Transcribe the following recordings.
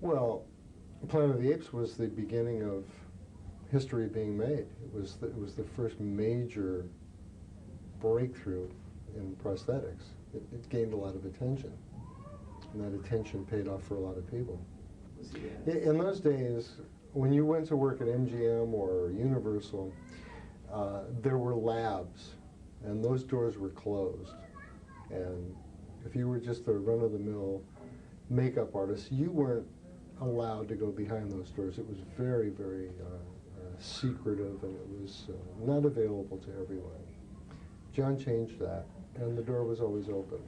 Well, Planet of the Apes was the beginning of history being made. It was the first major breakthrough in prosthetics. It gained a lot of attention, and that attention paid off for a lot of people. In those days, when you went to work at MGM or Universal, there were labs, and those doors were closed. And if you were just a run-of-the-mill makeup artist, you weren't allowed to go behind those doors. It was very, very secretive, and it was not available to everyone. John changed that, and the door was always open.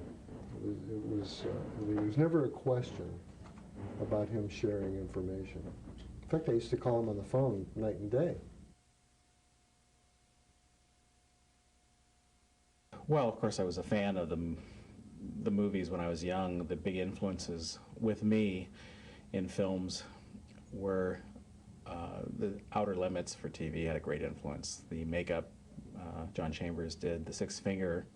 There was never a question about him sharing information. In fact, I used to call him on the phone night and day. Well, of course, I was a fan of the movies when I was young. The big influences with me in films were the Outer Limits for TV had a great influence. The makeup John Chambers did, The Sixth Finger,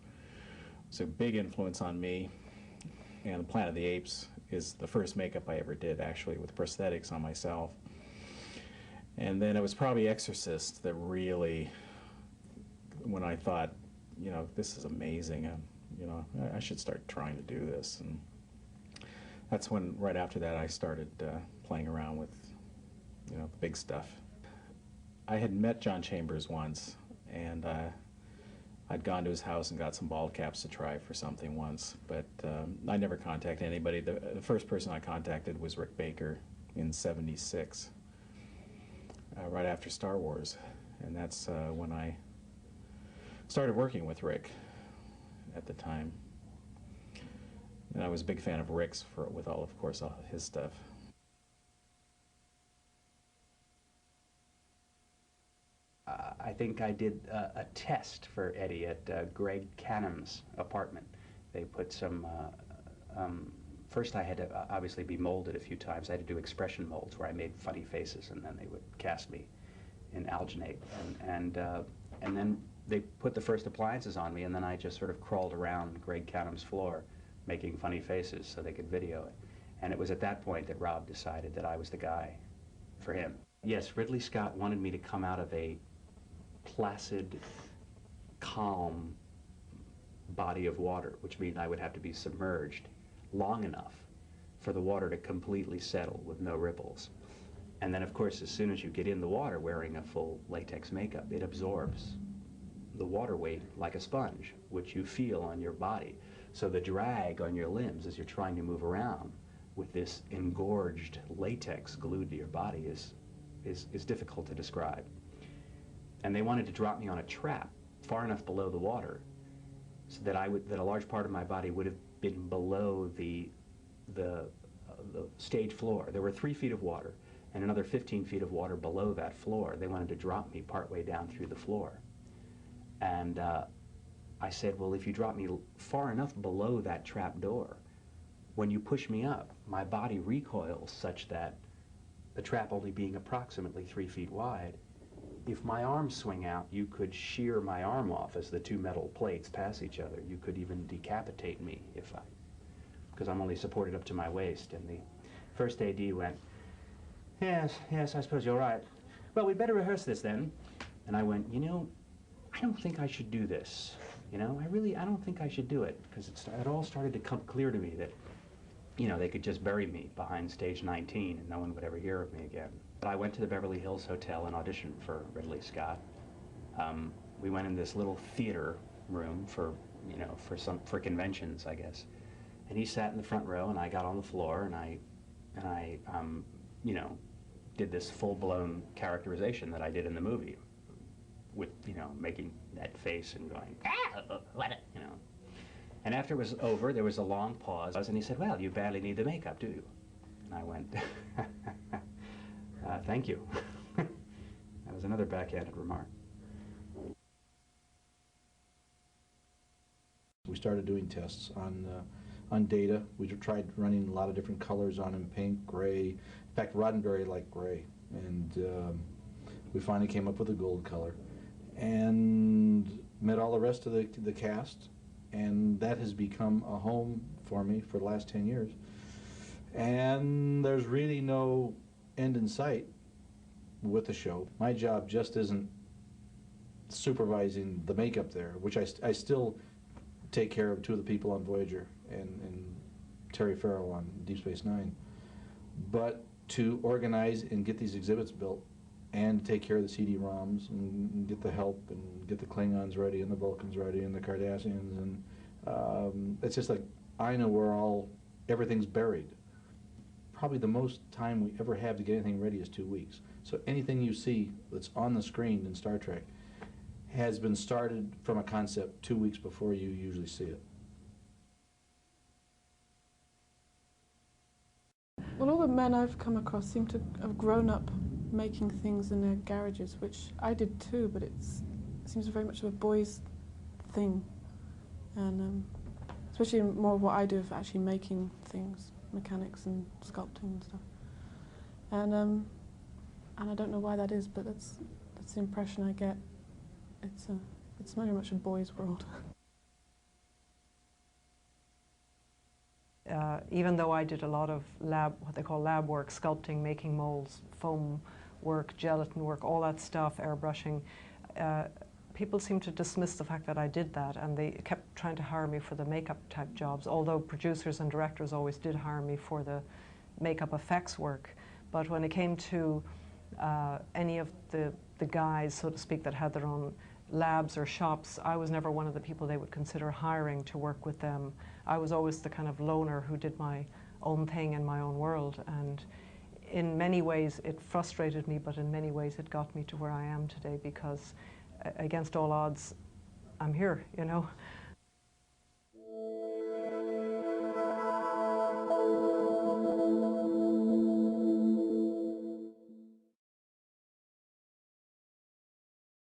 was a big influence on me. And Planet of the Apes is the first makeup I ever did, actually, with prosthetics on myself. And then it was probably Exorcist that really, when I thought, you know, this is amazing, and you know, I should start trying to do this. And that's when, right after that, I started playing around with, you know, the big stuff. I had met John Chambers once, and I'd gone to his house and got some bald caps to try for something once, but I never contacted anybody. The first person I contacted was Rick Baker in '76, right after Star Wars, and that's when I started working with Rick at the time. And I was a big fan of Rick's with all, of course, all his stuff. I think I did a test for Eddie at Greg Cannom's apartment. They put some, first I had to obviously be molded a few times. I had to do expression molds where I made funny faces, and then they would cast me in alginate. And then they put the first appliances on me, and then I just sort of crawled around Greg Cannom's floor making funny faces so they could video it. And it was at that point that Rob decided that I was the guy for him. Yes, Ridley Scott wanted me to come out of a placid, calm body of water, which means I would have to be submerged long enough for the water to completely settle with no ripples. And then, of course, as soon as you get in the water wearing a full latex makeup, it absorbs the water weight like a sponge, which you feel on your body. So the drag on your limbs as you're trying to move around with this engorged latex glued to your body is difficult to describe. And they wanted to drop me on a trap far enough below the water so that a large part of my body would have been below the stage floor. There were 3 feet of water and another 15 feet of water below that floor. They wanted to drop me partway down through the floor. And I said, well, if you drop me far enough below that trap door, when you push me up, my body recoils such that the trap only being approximately 3 feet wide, if my arms swing out, you could shear my arm off as the 2 metal plates pass each other. You could even decapitate me because I'm only supported up to my waist. And the first AD went, yes, I suppose you're right. Well, we'd better rehearse this then. And I went, you know, I don't think I should do this. You know, I don't think I should do it, because it all started to come clear to me that, you know, they could just bury me behind stage 19 and no one would ever hear of me again. But I went to the Beverly Hills Hotel and auditioned for Ridley Scott. We went in this little theater room for, you know, for conventions, I guess. And he sat in the front row, and I got on the floor, and I you know, did this full-blown characterization that I did in the movie, with, you know, making that face and going, what, you know. And after it was over, there was a long pause, and he said, well, you badly need the makeup, do you? And I went, thank you. That was another backhanded remark. We started doing tests on data. We tried running a lot of different colors on him, pink, gray. In fact, Roddenberry liked gray. And we finally came up with a gold color. And met all the rest of the cast. And that has become a home for me for the last 10 years. And there's really no end in sight with the show. My job just isn't supervising the makeup there, which I still take care of two of the people on Voyager and Terry Farrell on Deep Space Nine. But to organize and get these exhibits built and take care of the CD-ROMs and get the help and get the Klingons ready and the Vulcans ready and the Cardassians, and it's just like I know where everything's buried. Probably the most time we ever have to get anything ready is 2 weeks. So anything you see that's on the screen in Star Trek has been started from a concept 2 weeks before you usually see it. Well, all the men I've come across seem to have grown up making things in their garages, which I did too, but it seems very much of a boys' thing. And especially more of what I do of actually making things, mechanics and sculpting and stuff. And I don't know why that is, but that's the impression I get. It's very much a boys' world. Even though I did a lot of what they call lab work, sculpting, making molds, foam work, gelatin work, all that stuff, airbrushing, people seem to dismiss the fact that I did that, and they kept trying to hire me for the makeup type jobs, although producers and directors always did hire me for the makeup effects work. But when it came to any of the guys, so to speak, that had their own labs or shops, I was never one of the people they would consider hiring to work with them. I was always the kind of loner who did my own thing in my own world, and in many ways it frustrated me, but in many ways it got me to where I am today, because against all odds I'm here, you know.